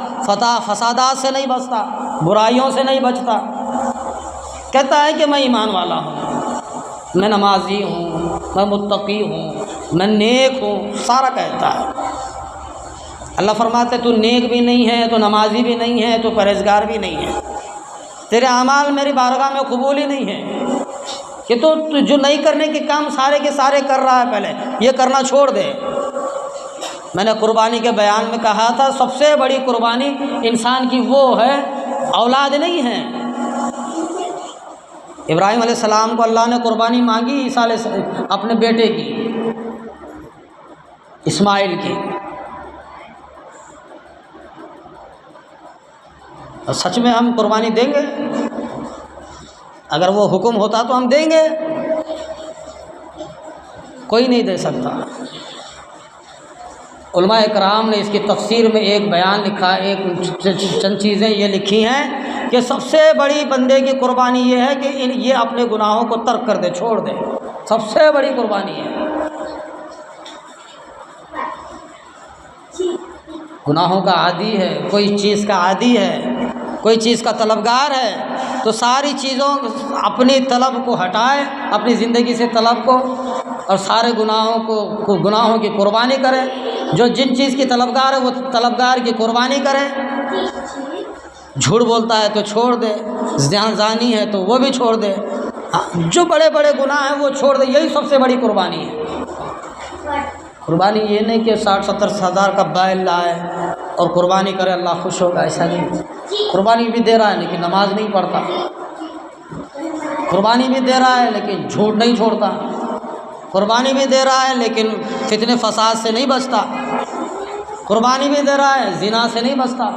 فسادات سے نہیں بچتا، برائیوں سے نہیں بچتا. کہتا ہے کہ میں ایمان والا ہوں، میں نمازی ہوں، میں متقی ہوں، میں نیک ہوں، سارا کہتا ہے. اللہ فرماتے تو نیک بھی نہیں ہے، تو نمازی بھی نہیں ہے، تو پرہیزگار بھی نہیں ہے، تیرے اعمال میری بارگاہ میں قبول ہی نہیں ہے. کہ تو جو نہیں کرنے کے کام سارے کے سارے کر رہا ہے، پہلے یہ کرنا چھوڑ دے. میں نے قربانی کے بیان میں کہا تھا سب سے بڑی قربانی انسان کی وہ ہے، اولاد نہیں ہے. ابراہیم علیہ السلام کو اللہ نے قربانی مانگی عیسیٰ علیہ السلام اپنے بیٹے کی، اسماعیل کی. اور سچ میں ہم قربانی دیں گے؟ اگر وہ حکم ہوتا تو ہم دیں گے، کوئی نہیں دے سکتا. علماء اکرام نے اس کی تفسیر میں ایک بیان لکھا، ایک چند چیزیں یہ لکھی ہیں کہ سب سے بڑی بندے کی قربانی یہ ہے کہ یہ اپنے گناہوں کو ترک کر دے، چھوڑ دے. سب سے بڑی قربانی ہے. گناہوں کا عادی ہے، کوئی چیز کا عادی ہے، کوئی چیز کا طلبگار ہے، تو ساری چیزوں اپنی طلب کو ہٹائے، اپنی زندگی سے طلب کو، اور سارے گناہوں کی قربانی کرے. جو جن چیز کی طلبگار ہے وہ طلبگار کی قربانی کرے. جھوٹ بولتا ہے تو چھوڑ دے، زانی ہے تو وہ بھی چھوڑ دے، جو بڑے بڑے گناہ ہیں وہ چھوڑ دے. یہی سب سے بڑی قربانی ہے. قربانی یہ نہیں کہ 60-70 ہزار کا بیل لائے اور قربانی کرے اللہ خوش ہوگا، ایسا نہیں. قربانی بھی دے رہا ہے لیکن نماز نہیں پڑھتا، قربانی بھی دے رہا ہے لیکن جھوٹ نہیں چھوڑتا، قربانی بھی دے رہا ہے لیکن فتنے فساد سے نہیں بچتا، قربانی بھی دے رہا ہے زنا سے نہیں بچتا،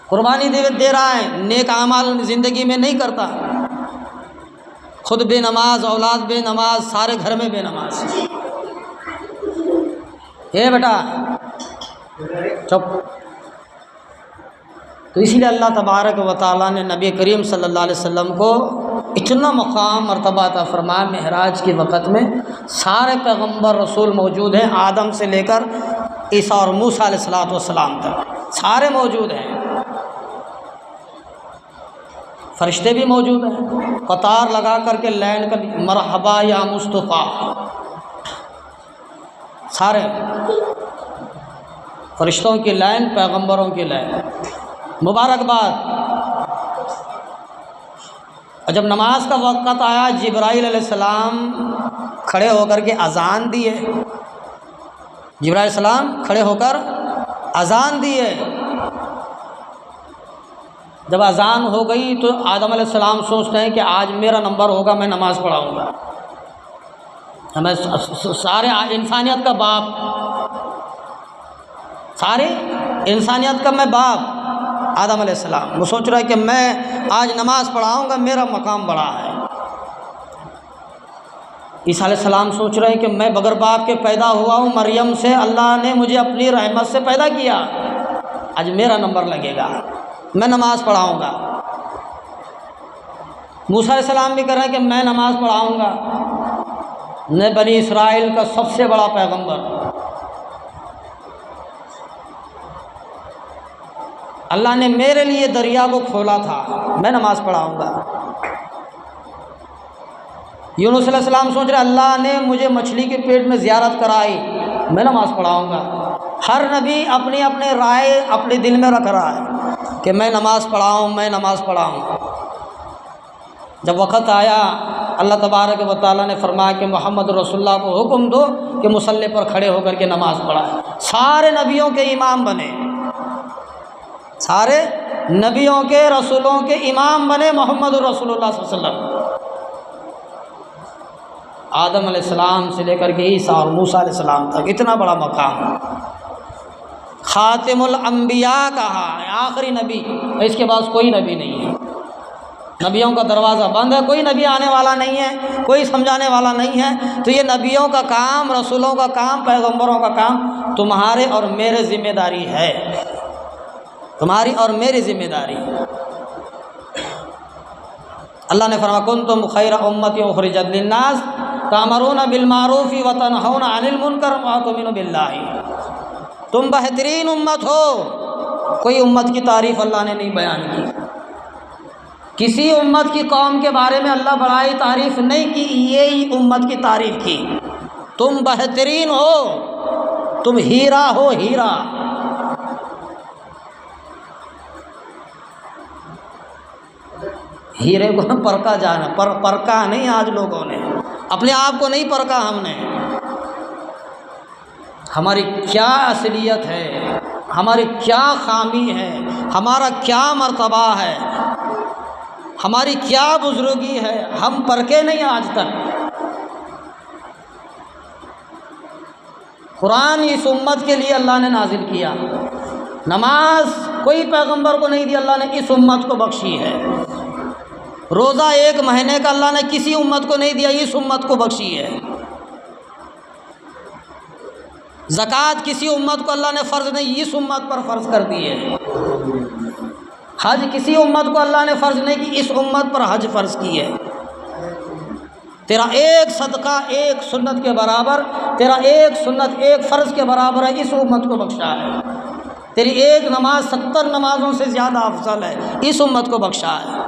قربانی دے رہا ہے نیک اعمال زندگی میں نہیں کرتا. خود بے نماز، اولاد بے نماز، سارے گھر میں بے نماز. اے بیٹا چپ. تو اسی لیے اللہ تبارک و تعالیٰ نے نبی کریم صلی اللہ علیہ وسلم کو اتنا مقام مرتبہ عطا فرمایا. معراج کے وقت میں سارے پیغمبر رسول موجود ہیں، آدم سے لے کر عیسیٰ اور موسیٰ علیہ السلام تک سارے موجود ہیں. فرشتے بھی موجود ہیں، قطار لگا کر کے لائن کر مرحبا یا مصطفیٰ، سارے فرشتوں کی لائن، پیغمبروں کی لائن، مبارکباد. اور جب نماز کا وقت آیا جبرائیل علیہ السلام کھڑے ہو کر کے اذان دیے. جبرائیل علیہ السلام کھڑے ہو کر اذان دیے. جب اذان ہو گئی تو آدم علیہ السلام سوچتے ہیں کہ آج میرا نمبر ہوگا، میں نماز پڑھاؤں گا. ہمیں سارے انسانیت کا باپ، سارے انسانیت کا میں باپ آدم علیہ السلام، وہ سوچ رہا ہے کہ میں آج نماز پڑھاؤں گا، میرا مقام بڑا ہے۔ عیسیٰ علیہ السلام سوچ رہے ہیں کہ میں بغیر باپ کے پیدا ہوا ہوں، مریم سے اللہ نے مجھے اپنی رحمت سے پیدا کیا، آج میرا نمبر لگے گا، میں نماز پڑھاؤں گا۔ موسیٰ علیہ السلام بھی کہہ رہے ہیں کہ میں نماز پڑھاؤں گا، میں بنی اسرائیل کا سب سے بڑا پیغمبر، اللہ نے میرے لیے دریا کو کھولا تھا، میں نماز پڑھاؤں گا۔ یونس علیہ السلام سوچ رہے اللہ نے مجھے مچھلی کے پیٹ میں زیارت کرائی، میں نماز پڑھاؤں گا۔ ہر نبی اپنی اپنے رائے اپنے دل میں رکھ رہا ہے کہ میں نماز پڑھاؤں، میں نماز پڑھاؤں۔ جب وقت آیا اللہ تبارک و تعالیٰ نے فرمایا کہ محمد رسول اللہ کو حکم دو کہ مصلی پر کھڑے ہو کر کے نماز پڑھائے۔ سارے نبیوں کے امام بنے، سارے نبیوں کے رسولوں کے امام بنے محمد رسول اللہ صلی اللہ علیہ وسلم۔ آدم علیہ السلام سے لے کر کے عیسیٰ اور موسیٰ علیہ السلام تک اتنا بڑا مقام، خاتم الانبیاء کہا ہے، آخری نبی، اس کے بعد کوئی نبی نہیں ہے، نبیوں کا دروازہ بند ہے، کوئی نبی آنے والا نہیں ہے، کوئی سمجھانے والا نہیں ہے۔ تو یہ نبیوں کا کام، رسولوں کا کام، پیغمبروں کا کام تمہارے اور میرے ذمہ داری ہے، تمہاری اور میری ذمہ داری۔ اللہ نے فرمایا کنتم خیر امۃ اخرجت للناس تأمرون بالمعروف وتنہون عن المنکر وتؤمنون باللہ، تم بہترین امت ہو۔ کوئی امت کی تعریف اللہ نے نہیں بیان کی، کسی امت کی قوم کے بارے میں اللہ بڑائی تعریف نہیں کی، یہی امت کی تعریف کی، تم بہترین ہو، تم ہیرا ہو، ہیرا۔ ہیرے کو پرکھا جانا، پرکھا نہیں، آج لوگوں نے اپنے آپ کو نہیں پرکھا، ہم نے ہماری کیا اصلیت ہے، ہماری کیا خامی ہے، ہمارا کیا مرتبہ ہے، ہماری کیا بزرگی ہے، ہم پرکھے نہیں آج تک۔ قرآن اس امت کے لیے اللہ نے نازل کیا، نماز کوئی پیغمبر کو نہیں دی، اللہ نے اس امت کو بخشی ہے۔ روزہ ایک مہینے کا اللہ نے کسی امت کو نہیں دیا، اس امت کو بخشی ہے۔ زکوٰۃ کسی امت کو اللہ نے فرض نہیں، اس امت پر فرض کر دی ہے۔ حج کسی امت کو اللہ نے فرض نہیں کی، اس امت پر حج فرض کی ہے۔ تیرا ایک صدقہ ایک سنت کے برابر، تیرا ایک سنت ایک فرض کے برابر ہے، اس امت کو بخشا ہے۔ تیری ایک نماز 70 نمازوں سے زیادہ افضل ہے، اس امت کو بخشا ہے۔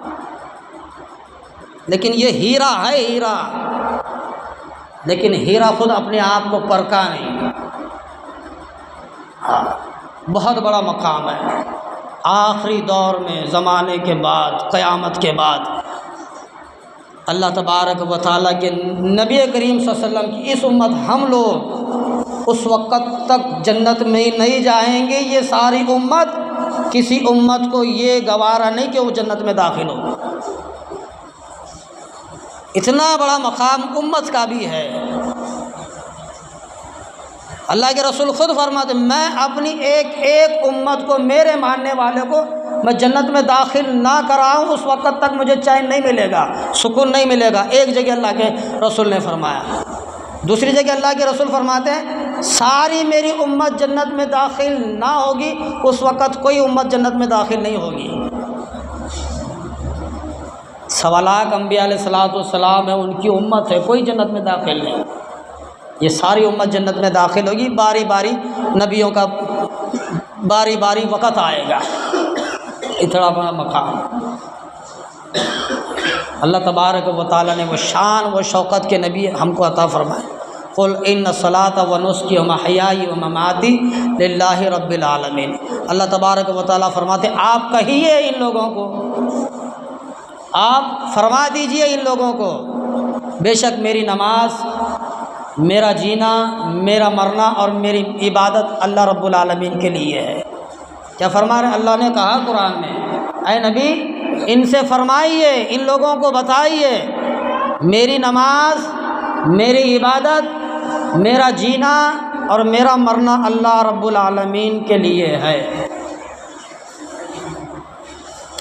لیکن یہ ہیرا ہے، ہیرا، لیکن ہیرا خود اپنے آپ کو پرکھا نہیں۔ بہت بڑا مقام ہے، آخری دور میں، زمانے کے بعد، قیامت کے بعد اللہ تبارک و تعالیٰ کے نبی کریم صلی اللہ علیہ وسلم کی اس امت، ہم لوگ اس وقت تک جنت میں نہیں جائیں گے، یہ ساری امت، کسی امت کو یہ گوارا نہیں کہ وہ جنت میں داخل ہو۔ اتنا بڑا مقام امت کا بھی ہے۔ اللہ کے رسول خود فرماتے میں اپنی ایک ایک امت کو، میرے ماننے والے کو میں جنت میں داخل نہ کراؤں، اس وقت تک مجھے چین نہیں ملے گا، سکون نہیں ملے گا۔ ایک جگہ اللہ کے رسول نے فرمایا، دوسری جگہ اللہ کے رسول فرماتے ہیں ساری میری امت جنت میں داخل نہ ہوگی، اس وقت کوئی امت جنت میں داخل نہیں ہوگی۔ 1.25 لاکھ انبیاء علیہ السلام ہے، ان کی امت ہے، کوئی جنت میں داخل نہیں، یہ ساری امت جنت میں داخل ہوگی۔ باری باری نبیوں کا باری باری وقت آئے گا، اتنا بڑا مقام اللہ تبارک و تعالیٰ نے وہ شان و شوقت کے نبی ہم کو عطا فرمائے۔ قل ان الصلاۃ و نسکی و محیائی و مماتی للہ رب العالمین۔ اللہ تبارک و تعالیٰ فرماتے آپ کہیے ان لوگوں کو، آپ فرما دیجئے ان لوگوں کو، بے شک میری نماز، میرا جینا، میرا مرنا اور میری عبادت اللہ رب العالمین کے لیے ہے۔ کیا فرما رہے؟ اللہ نے کہا قرآن میں اے نبی ان سے فرمائیے، ان لوگوں کو بتائیے میری نماز، میری عبادت، میرا جینا اور میرا مرنا اللہ رب العالمین کے لیے ہے۔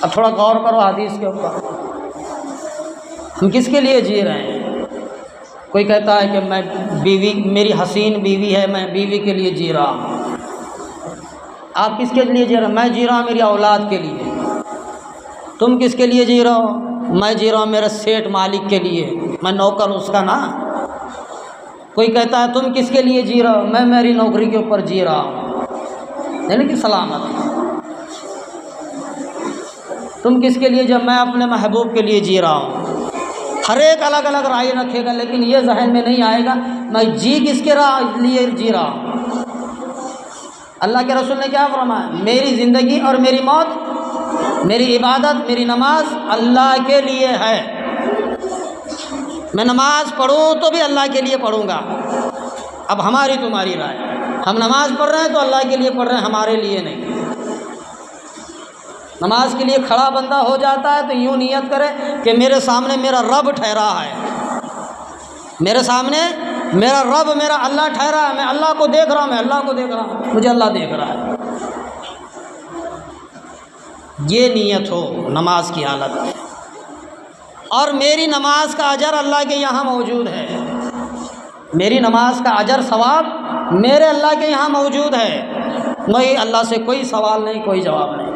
اب تھوڑا غور کرو حدیث کے اوپر، ہم کس کے لیے جی رہے ہیں؟ کوئی کہتا ہے کہ میں بیوی، میری حسین بیوی ہے، میں بیوی کے لیے جی رہا ہوں۔ آپ کس کے لیے جی رہے ہیں؟ میں جی رہا ہوں میری اولاد کے لیے۔ تم کس کے لیے جی رہا ہو؟ میں جی رہا ہوں میرے سیٹ مالک کے لیے، میں نوکر اس کا نا۔ کوئی کہتا ہے تم کس کے لیے جی رہا ہو؟ میں میری نوکری کے اوپر جی رہا ہوں، یعنی کہ سلامت۔ تم کس کے لیے؟ جب میں اپنے محبوب کے لیے جی رہا ہوں۔ ہر ایک الگ الگ رائے رکھے گا، لیکن یہ ذہن میں نہیں آئے گا میں جی کس کے لیے جی رہا ہوں۔ اللہ کے رسول نے کیا فرمایا؟ میری زندگی اور میری موت، میری عبادت، میری نماز اللہ کے لیے ہے۔ میں نماز پڑھوں تو بھی اللہ کے لیے پڑھوں گا۔ اب ہماری تمہاری رائے، ہم نماز پڑھ رہے ہیں تو اللہ کے لیے پڑھ رہے ہیں، ہمارے لیے نہیں۔ نماز کے لیے کھڑا بندہ ہو جاتا ہے تو یوں نیت کرے کہ میرے سامنے میرا رب ٹھہرا ہے، میرے سامنے میرا رب، میرا اللہ ٹھہرا ہے، میں اللہ کو دیکھ رہا ہوں، میں اللہ کو دیکھ رہا ہوں، مجھے اللہ دیکھ رہا ہے۔ یہ نیت ہو نماز کی حالت میں، اور میری نماز کا اجر اللہ کے یہاں موجود ہے، میری نماز کا اجر ثواب میرے اللہ کے یہاں موجود ہے۔ نہیں، اللہ سے کوئی سوال نہیں، کوئی جواب نہیں۔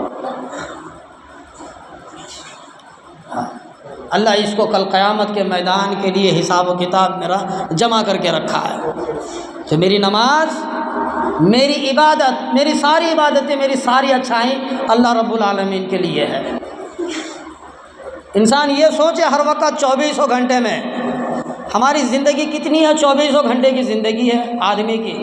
اللہ اس کو کل قیامت کے میدان کے لیے حساب و کتاب میرا جمع کر کے رکھا ہے کہ میری نماز، میری عبادت، میری ساری عبادتیں، میری ساری اچھائیں اللہ رب العالمین کے لیے ہے۔ انسان یہ سوچے ہر وقت 24 گھنٹے میں ہماری زندگی کتنی ہے؟ 24 گھنٹے کی زندگی ہے آدمی کی۔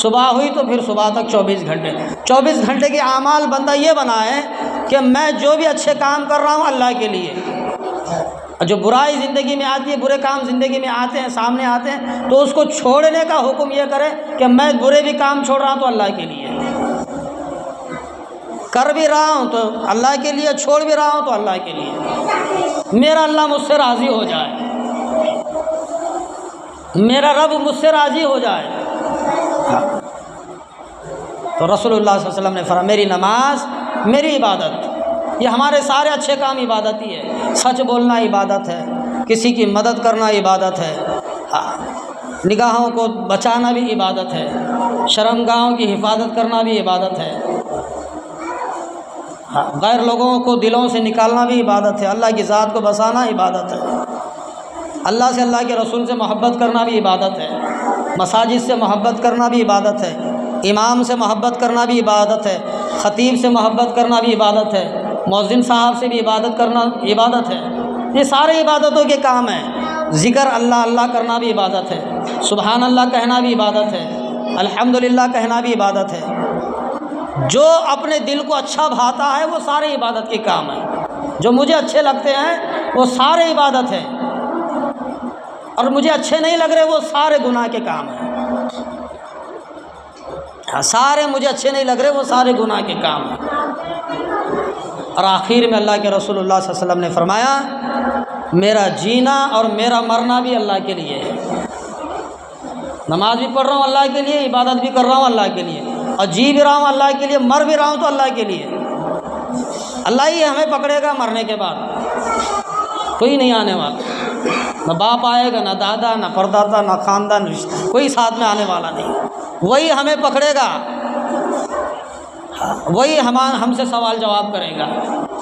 صبح ہوئی تو پھر صبح تک 24 گھنٹے، 24 گھنٹے کے اعمال بندہ یہ بنائے کہ میں جو بھی اچھے کام کر رہا ہوں اللہ کے لیے، اور جو برائی زندگی میں آتی ہے، برے کام زندگی میں آتے ہیں، سامنے آتے ہیں، تو اس کو چھوڑنے کا حکم یہ کرے کہ میں برے بھی کام چھوڑ رہا ہوں تو اللہ کے لیے، کر بھی رہا ہوں تو اللہ کے لیے، چھوڑ بھی رہا ہوں تو اللہ کے لیے، میرا اللہ مجھ سے راضی ہو جائے، میرا رب مجھ سے راضی ہو جائے۔ تو رسول اللہ صلی اللہ علیہ وسلم نے فرمایا میری نماز، میری عبادت، یہ ہمارے سارے اچھے کام عبادت ہی ہے۔ سچ بولنا عبادت ہے، کسی کی مدد کرنا عبادت ہے، نگاہوں کو بچانا بھی عبادت ہے، شرمگاہوں کی حفاظت کرنا بھی عبادت ہے، غیر لوگوں کو دلوں سے نکالنا بھی عبادت ہے، اللہ کی ذات کو بسانا عبادت ہے، اللہ سے، اللہ کے رسول سے محبت کرنا بھی عبادت ہے، مساجد سے محبت کرنا بھی عبادت ہے، امام سے محبت کرنا بھی عبادت ہے، خطیب سے محبت کرنا بھی عبادت ہے، مؤذن صاحب سے بھی عبادت کرنا عبادت ہے۔ یہ سارے عبادتوں کے کام ہیں۔ ذکر اللہ اللہ کرنا بھی عبادت ہے، سبحان اللہ کہنا بھی عبادت ہے، الحمدللہ کہنا بھی عبادت ہے۔ جو اپنے دل کو اچھا بھاتا ہے وہ سارے عبادت کے کام ہیں، جو مجھے اچھے لگتے ہیں وہ سارے عبادت ہیں، اور مجھے اچھے نہیں لگ رہے وہ سارے گناہ کے کام ہیں۔ سارے مجھے اچھے نہیں لگ رہے وہ سارے گناہ کے کام ہیں۔ اور آخر میں اللہ کے رسول اللہ صلی اللہ علیہ وسلم نے فرمایا میرا جینا اور میرا مرنا بھی اللہ کے لیے ہے۔ نماز بھی پڑھ رہا ہوں اللہ کے لیے، عبادت بھی کر رہا ہوں اللہ کے لیے، اور جی بھی رہا ہوں اللہ کے لیے، مر بھی رہا ہوں تو اللہ کے لیے۔ اللہ ہی ہمیں پکڑے گا مرنے کے بعد، کوئی نہیں آنے والا، نہ باپ آئے گا، نہ دادا، نہ پردادا، نہ خاندان، رشتہ، کوئی ساتھ میں آنے والا نہیں۔ وہی ہمیں پکڑے گا، وہی ہم سے سوال جواب کرے گا،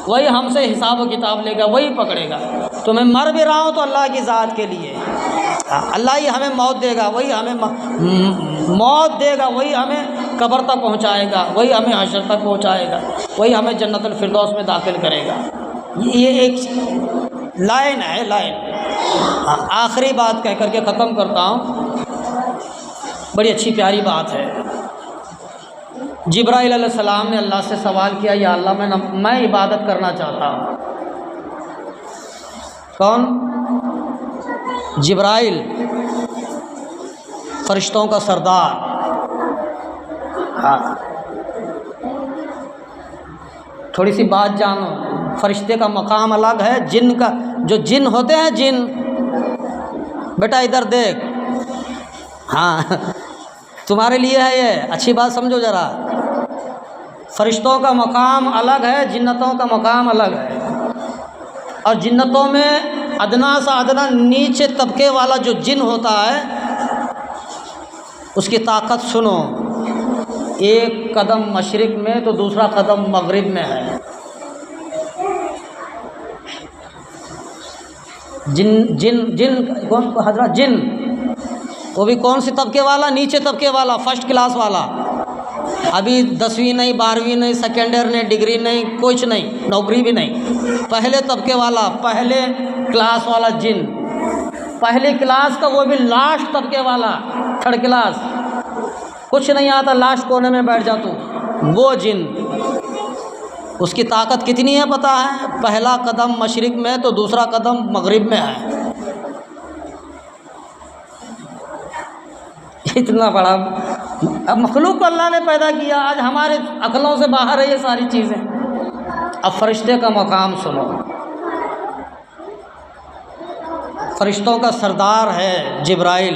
وہی ہم سے حساب و کتاب لے گا، وہی پکڑے گا۔ تو میں مر بھی رہا ہوں تو اللہ کی ذات کے لیے، اللہ ہی ہمیں موت دے گا، وہی ہمیں موت دے گا، وہی ہمیں قبر تک پہنچائے گا، وہی ہمیں حشر تک پہنچائے گا، وہی ہمیں جنت الفردوس میں داخل کرے گا۔ یہ ایک لائن ہے، لائن۔ آخری بات کہہ کر کے ختم کرتا ہوں، بڑی اچھی پیاری بات ہے۔ جبرائیل علیہ السلام نے اللہ سے سوال کیا یا اللہ میں عبادت کرنا چاہتا ہوں۔ کون؟ جبرائیل، فرشتوں کا سردار۔ ہاں، تھوڑی سی بات جانو، فرشتے کا مقام الگ ہے، جن کا، جو جن ہوتے ہیں، جن، بیٹا ادھر دیکھ، ہاں تمہارے لیے ہے یہ، اچھی بات سمجھو ذرا۔ فرشتوں کا مقام الگ ہے، جنتوں کا مقام الگ ہے۔ اور جنتوں میں ادنا سے ادنا نیچے طبقے والا جو جن ہوتا ہے اس کی طاقت سنو، ایک قدم مشرق میں تو دوسرا قدم مغرب میں ہے۔ جن کون حضرات؟ جن، وہ بھی کون سی طبقے والا؟ نیچے طبقے والا، فرسٹ کلاس والا، ابھی 10ویں نہیں، 12ویں نہیں، سیکنڈر نہیں، ڈگری نہیں، کچھ نہیں، نوکری بھی نہیں، پہلے طبقے والا، پہلے کلاس والا جن، پہلی کلاس کا، وہ بھی لاسٹ طبقے والا، تھرڈ کلاس، کچھ نہیں آتا، لاسٹ کونے میں بیٹھ جاتا وہ جن۔ اس کی طاقت کتنی ہے پتہ ہے؟ پہلا قدم مشرق میں تو دوسرا قدم مغرب میں ہے۔ اتنا بڑا مخلوق کو اللہ نے پیدا کیا، آج ہمارے عقلوں سے باہر ہے یہ ساری چیزیں۔ اب فرشتے کا مقام سنو، فرشتوں کا سردار ہے جبرائیل،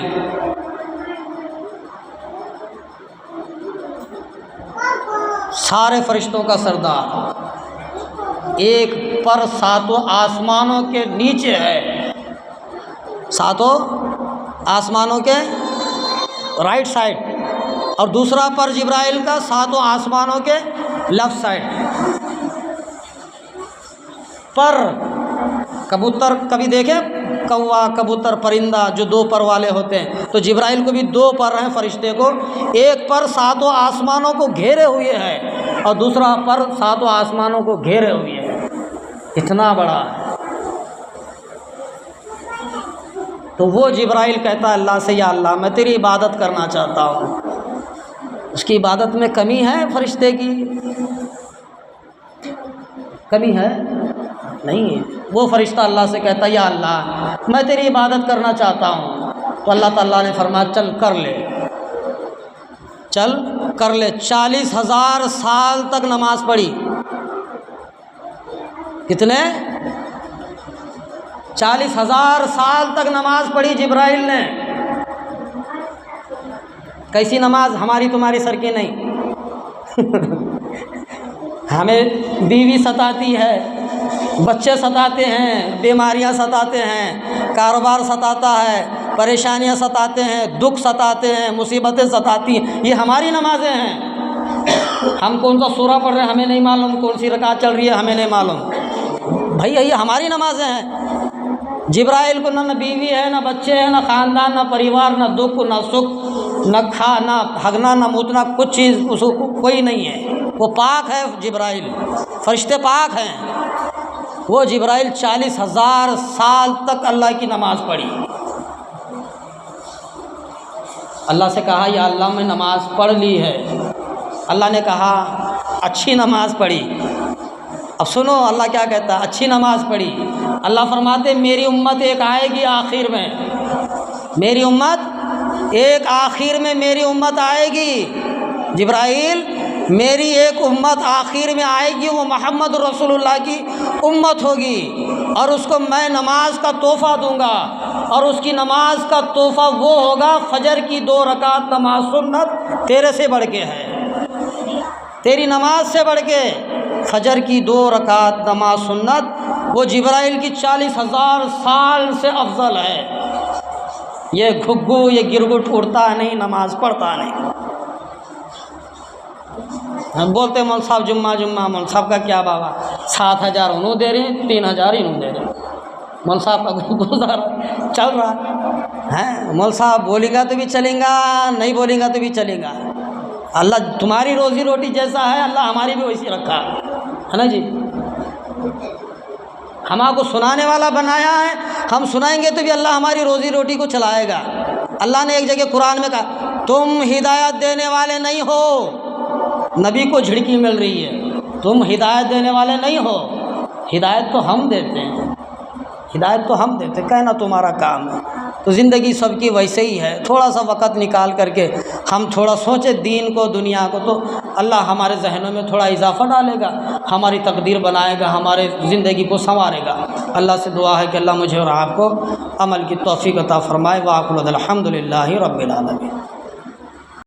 سارے فرشتوں کا سردار، ایک پر ساتوں آسمانوں کے نیچے ہے، ساتوں آسمانوں کے رائٹ سائڈ، اور دوسرا پر جبرائیل کا ساتوں آسمانوں کے لیفٹ سائڈ۔ پر کبوتر کبھی دیکھیں، کوا، کبوتر، پرندہ جو دو پر والے ہوتے ہیں، تو جبرائیل کو بھی دو پر ہیں فرشتے کو، ایک پر ساتوں آسمانوں کو گھیرے ہوئے ہے اور دوسرا پر ساتوں آسمانوں کو گھیرے ہوئے ہے، اتنا بڑا ہے۔ تو وہ جبرائیل کہتا ہے اللہ سے، یا اللہ میں تیری عبادت کرنا چاہتا ہوں۔ اس کی عبادت میں کمی ہے؟ فرشتے کی کمی ہے؟ نہیں۔ وہ فرشتہ اللہ سے کہتا ہے یا اللہ میں تیری عبادت کرنا چاہتا ہوں، تو اللہ تعالیٰ نے فرمایا چل کر لے، چل کر لے۔ 40,000 سال تک نماز پڑھی۔ کتنے؟ 40,000 سال تک نماز پڑھی جبرائیل نے۔ کیسی نماز؟ ہماری تمہاری سر کی نہیں۔ ہمیں بیوی ستاتی ہے، بچے ستاتے ہیں، بیماریاں ستاتے ہیں، کاروبار ستاتا ہے، پریشانیاں ستاتے ہیں، دکھ ستاتے ہیں، مصیبتیں ستاتی ہیں، یہ ہماری نمازیں ہیں۔ ہم کون سا سورہ پڑھ رہے ہیں ہمیں نہیں معلوم، کون سی رکعت چل رہی ہے ہمیں نہیں معلوم، بھائی یہ ہماری نمازیں ہیں۔ جبرائیل کو نہ بیوی ہے، نہ بچے ہیں، نہ خاندان، نہ پریوار، نہ دکھ، نہ سکھ، نہ کھا، نہ بھگنا، نہ موتنا، کچھ چیز اس کو کوئی نہیں ہے، وہ پاک ہے جبرائیل، فرشتے پاک ہیں۔ وہ جبرائیل 40,000 سال تک اللہ کی نماز پڑھی۔ اللہ سے کہا یا اللہ میں نماز پڑھ لی ہے۔ اللہ نے کہا اچھی نماز پڑھی۔ اب سنو اللہ کیا کہتا ہے، اچھی نماز پڑھی۔ اللہ فرماتے میری امت ایک آئے گی آخر میں، میری امت ایک آخر میں، میری امت آئے گی جبرائیل، میری ایک امت آخر میں آئے گی، وہ محمد رسول اللہ کی امت ہوگی، اور اس کو میں نماز کا تحفہ دوں گا، اور اس کی نماز کا تحفہ وہ ہوگا فجر کی 2 رکعت نماز سنت، تیرے سے بڑھ کے ہے، تیری نماز سے بڑھ کے فجر کی 2 رکعت نماز سنت، وہ جبرائیل کی 40,000 سال سے افضل ہے۔ یہ گھگو، یہ گرگٹ اڑتا نہیں، نماز پڑھتا نہیں۔ ہم بولتے ہیں مول صاحب جمعہ مول صاحب کا کیا بابا، 7,000 انہوں دے رہے ہیں، 3,000 انہوں دے رہے ہیں، مول صاحب کا گزارا چل رہا ہے۔ مول صاحب بولے گا تو بھی چلیں گا، نہیں بولیں گا تو بھی چلے گا۔ اللہ تمہاری روزی روٹی جیسا ہے اللہ ہماری بھی ویسی رکھا ہے نا جی۔ ہم آپ کو سنانے والا بنایا ہے، ہم سنائیں گے تو بھی اللہ ہماری روزی روٹی کو چلائے گا۔ اللہ نے ایک جگہ قرآن میں کہا تم ہدایت دینے والے نہیں ہو، نبی کو جھڑکی مل رہی ہے، تم ہدایت دینے والے نہیں ہو، ہدایت تو ہم دیتے ہیں، ہدایت تو ہم دیتے ہیں، کہنا تمہارا کام ہے۔ تو زندگی سب کی ویسے ہی ہے، تھوڑا سا وقت نکال کر کے ہم تھوڑا سوچیں دین کو، دنیا کو، تو اللہ ہمارے ذہنوں میں تھوڑا اضافہ ڈالے گا، ہماری تقدیر بنائے گا، ہمارے زندگی کو سنوارے گا۔ اللہ سے دعا ہے کہ اللہ مجھے اور آپ کو عمل کی توفیق عطا فرمائے۔ وآخر الحمد للہ رب العالمین۔